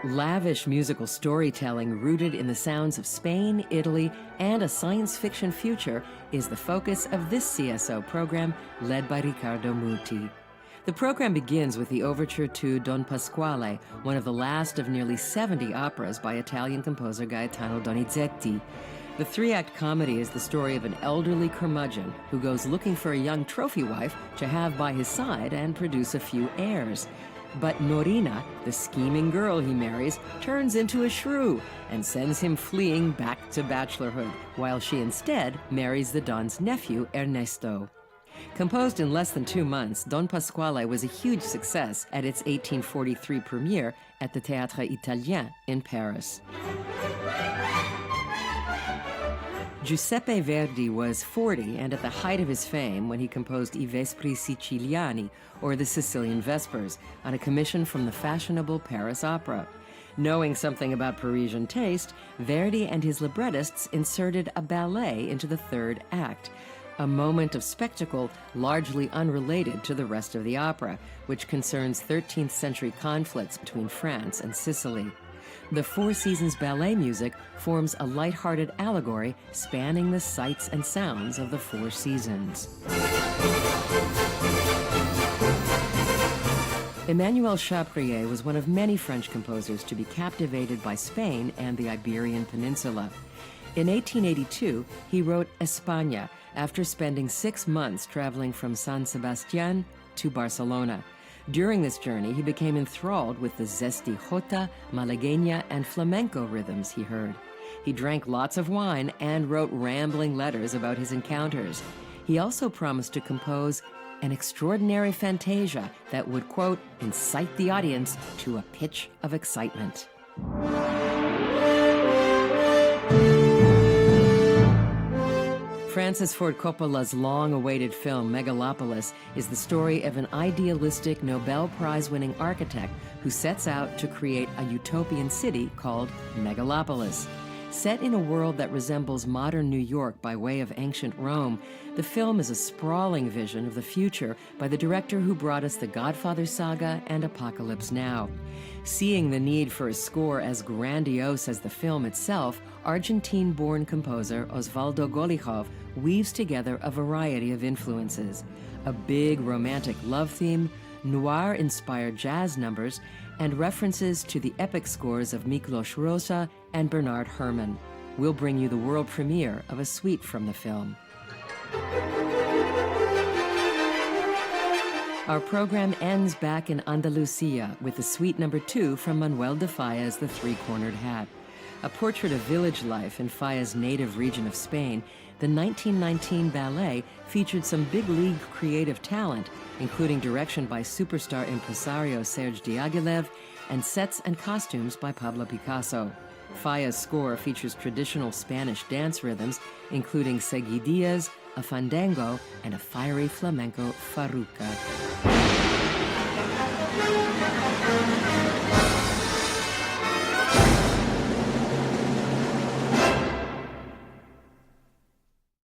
Lavish musical storytelling rooted in the sounds of Spain, Italy, and a science fiction future is the focus of this CSO program led by Riccardo Muti. The program begins with the overture to Don Pasquale, one of the last of nearly 70 operas by Italian composer Gaetano Donizetti. The three-act comedy is the story of an elderly curmudgeon who goes looking for a young trophy wife to have by his side and produce a few heirs. But Norina, the scheming girl he marries, turns into a shrew and sends him fleeing back to bachelorhood, while she instead marries the Don's nephew, Ernesto. Composed in less than 2 months, Don Pasquale was a huge success at its 1843 premiere at the Théâtre Italien in Paris. Giuseppe Verdi was 40 and at the height of his fame when he composed I Vespri Siciliani, or the Sicilian Vespers, on a commission from the fashionable Paris Opera. Knowing something about Parisian taste, Verdi and his librettists inserted a ballet into the third act, a moment of spectacle largely unrelated to the rest of the opera, which concerns 13th century conflicts between France and Sicily. The Four Seasons ballet music forms a light-hearted allegory spanning the sights and sounds of the Four Seasons. Emmanuel Chabrier was one of many French composers to be captivated by Spain and the Iberian Peninsula. In 1882, he wrote España after spending 6 months traveling from San Sebastián to Barcelona. During this journey, he became enthralled with the zesty jota, malagueña, and flamenco rhythms he heard. He drank lots of wine and wrote rambling letters about his encounters. He also promised to compose an extraordinary fantasia that would, quote, incite the audience to a pitch of excitement. Francis Ford Coppola's long-awaited film, Megalopolis, is the story of an idealistic Nobel Prize-winning architect who sets out to create a utopian city called Megalopolis. Set in a world that resembles modern New York by way of ancient Rome, the film is a sprawling vision of the future by the director who brought us The Godfather saga and Apocalypse Now. Seeing the need for a score as grandiose as the film itself, Argentine-born composer Osvaldo Golijov weaves together a variety of influences: a big romantic love theme, noir-inspired jazz numbers, and references to the epic scores of Miklos Rozsa and Bernard Herrmann. We'll bring you the world premiere of a suite from the film. Our program ends back in Andalusia with the suite number 2 from Manuel de Falla's The Three-Cornered Hat. A portrait of village life in Falla's native region of Spain, the 1919 ballet featured some big-league creative talent, including direction by superstar impresario Serge Diaghilev and sets and costumes by Pablo Picasso. Falla's score features traditional Spanish dance rhythms, including seguidillas, a fandango, and a fiery flamenco farruca.